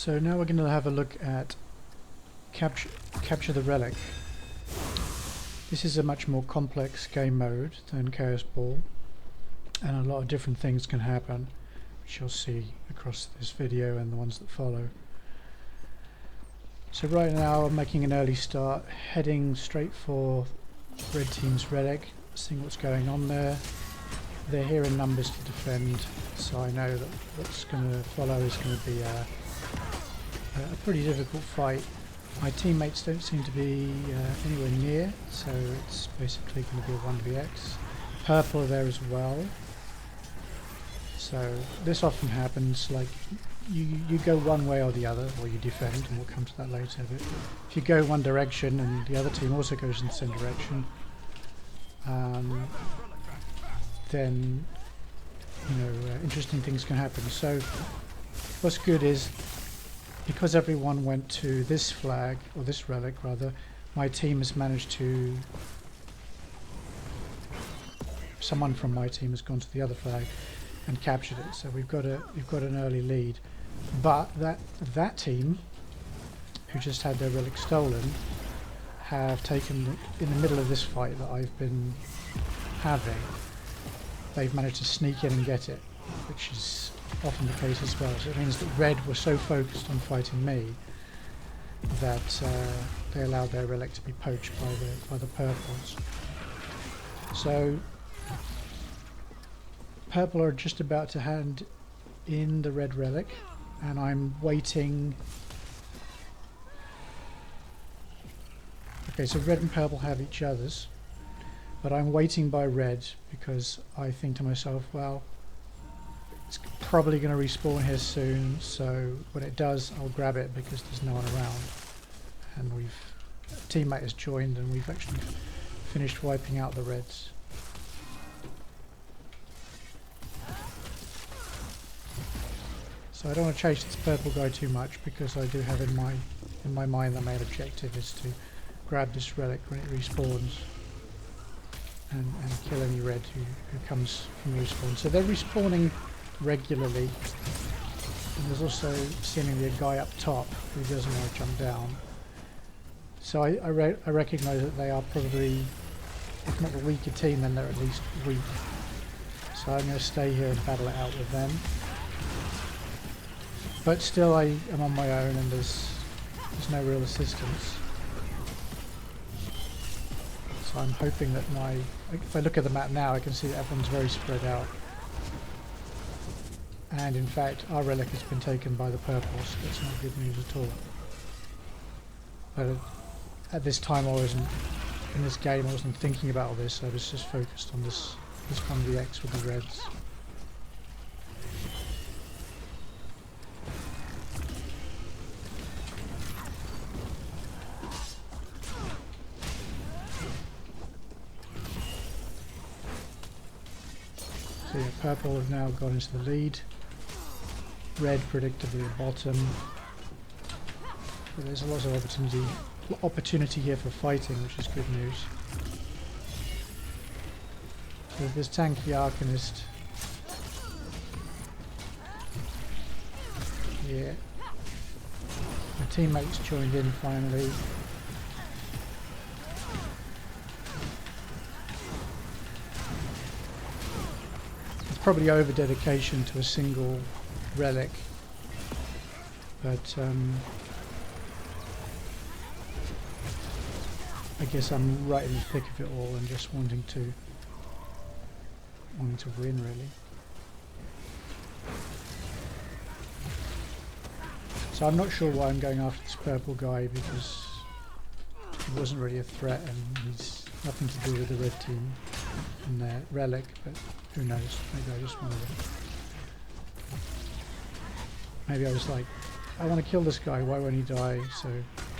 So now we're going to have a look at capture the Relic. This is a much more complex game mode than Chaos Ball, and a lot of different things can happen, which you'll see across this video and the ones that follow. So right now I'm making an early start, heading straight for Red Team's Relic, seeing what's going on there. They're here in numbers to defend, so I know that what's going to follow is going to be a pretty difficult fight. My teammates don't seem to be anywhere near, so it's basically going to be a 1vx. Purple are there as well. So this often happens, like you go one way or the other, or you defend, and we'll come to that later. But if you go one direction and the other team also goes in the same direction, then interesting things can happen. So what's good is, because everyone went to this flag, or this relic rather, my team has managed to... someone from my team has gone to the other flag and captured it. So we've got an early lead. But that team, who just had their relic stolen, have taken, in the middle of this fight that I've been having, they've managed to sneak in and get it, which is often the case as well. So it means that Red were so focused on fighting me that they allowed their relic to be poached by the purples. So purple are just about to hand in the red relic, and I'm waiting. Okay, so red and purple have each other's, but I'm waiting by red because I think to myself, well, it's probably going to respawn here soon, so when it does I'll grab it because there's no one around. And a teammate has joined and we've actually finished wiping out the reds. So I don't want to chase this purple guy too much, because I do have in my mind the main objective is to grab this relic when it respawns and kill any red who comes from respawn. So they're respawning regularly, and there's also seemingly a guy up top who doesn't want to jump down. So I recognise that they are probably, if not the weaker team, then they're at least weak. So I'm going to stay here and battle it out with them. But still I am on my own and there's no real assistance. So I'm hoping that if I look at the map now, I can see that everyone's very spread out. And in fact our relic has been taken by the purples. That's not good news at all. But at this time in this game I wasn't thinking about all this. I was just focused on this 1vx with the reds. So yeah, purple have now gone into the lead. Red predictably at bottom. But there's a lot of opportunity here for fighting, which is good news. So this tanky Arcanist. Yeah. My teammates joined in finally. Probably over dedication to a single relic, but I guess I'm right in the thick of it all and just wanting to win, really. So I'm not sure why I'm going after this purple guy, because he wasn't really a threat and he's nothing to do with the red team and their relic, but who knows, maybe I just wanted to... Maybe I was like, I want to kill this guy, why won't he die, so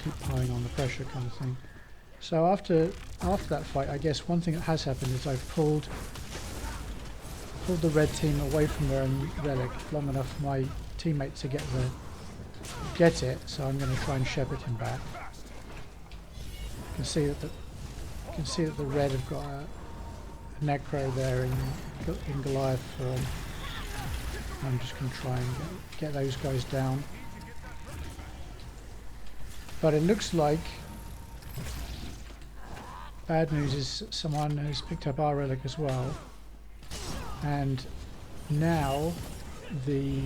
keep piling on the pressure kind of thing. So after that fight, I guess one thing that has happened is I've pulled the red team away from their own relic long enough for my teammate to get it, so I'm going to try and shepherd him back. You can see that the red have got a Necro there in Goliath form. I'm just going to try and get those guys down. But it looks like bad news is someone has picked up our relic as well, and now the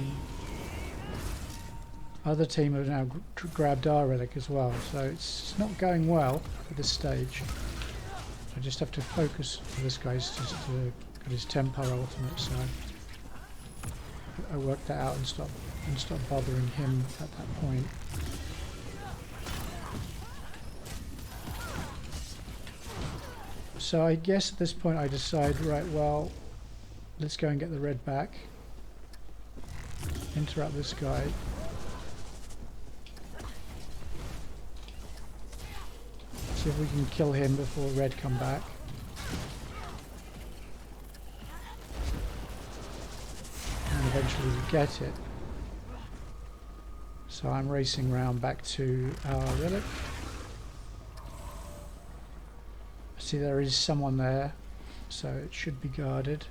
other team have now grabbed our relic as well, so it's not going well at this stage. I just have to focus for this guy's just to get his Templar ultimate, so I worked that out and stop bothering him at that point. So I guess at this point I decide, right, well, let's go and get the red back, interrupt this guy. See if we can kill him before red come back. And eventually we get it. So I'm racing round back to our relic. See, there is someone there, so it should be guarded.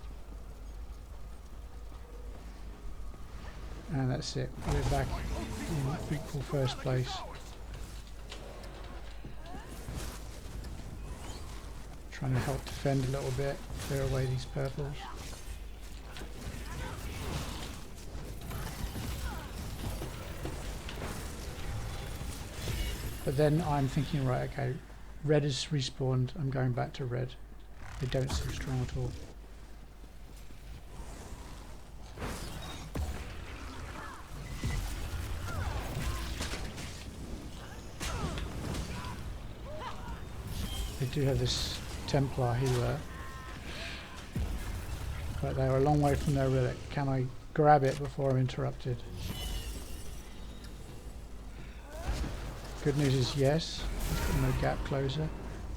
And that's it. We're back in equal first place. Trying to help defend a little bit, clear away these purples. But then I'm thinking, right, okay, red is respawned, I'm going back to red. They don't seem strong at all. They do have this Templar healer, but they're a long way from their relic. Can I grab it before I'm interrupted? Good news is yes. No gap closer.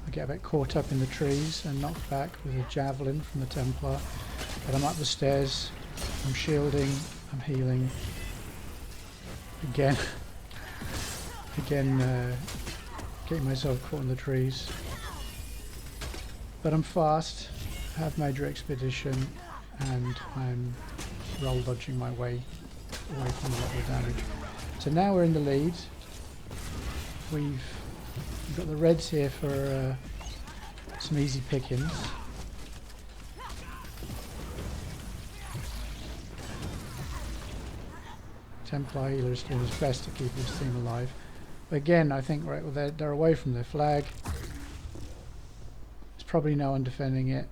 I get a bit caught up in the trees and knocked back with a javelin from the Templar. But I'm up the stairs. I'm shielding. I'm healing. Again, getting myself caught in the trees. But I'm fast. I have major expedition, and I'm roll dodging my way away from a lot of damage. So now we're in the lead. We've got the reds here for some easy pickings. Templar healer is doing his best to keep his team alive. But again, I think, right, well, they're away from their flag. There's probably no one defending it.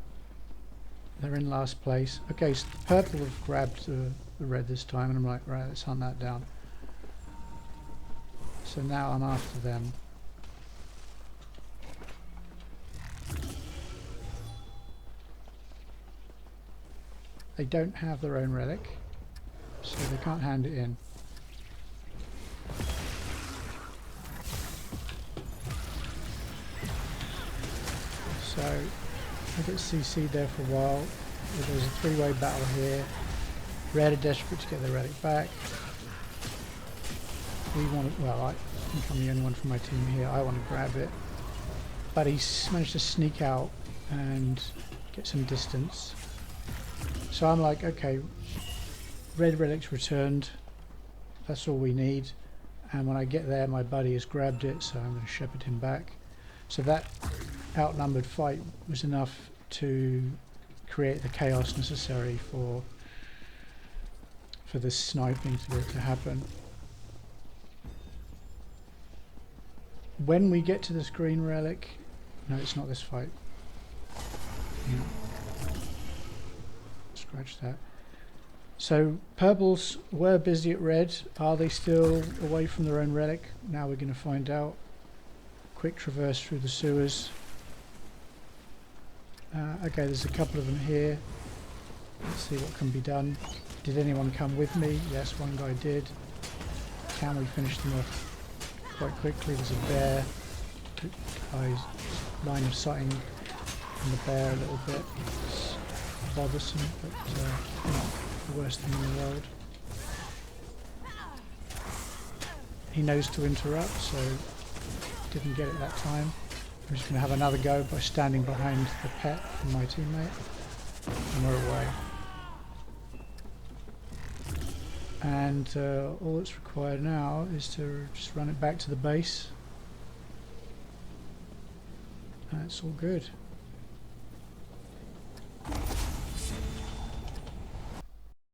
They're in last place. Okay, so the purple have grabbed the red this time, and I'm like, right, let's hunt that down. So now I'm after them. They don't have their own relic, so they can't hand it in. So I get CC'd there for a while. There's a three-way battle here. Red are desperate to get their relic back. We want to, well, I think I'm the only one from my team here. I want to grab it, but he's managed to sneak out and get some distance. So I'm like, okay, red relic's returned. That's all we need. And when I get there, my buddy has grabbed it, so I'm going to shepherd him back. So that outnumbered fight was enough to create the chaos necessary for this sniping to happen. When we get to this green relic, no, it's not this fight. Scratch that. So purples were busy at red. Are they still away from their own relic? Now we're going to find out. Quick traverse through the sewers. Okay, there's a couple of them here. Let's see what can be done. Did anyone come with me? Yes, one guy did. Can we finish them off quite quickly? There's a bear. Guy's line of sighting from the bear a little bit. It's bothersome, but not the worst thing in the world. He knows to interrupt, so didn't get it that time. I'm just going to have another go by standing behind the pet from my teammate, and we're away. And all that's required now is to just run it back to the base That's all good.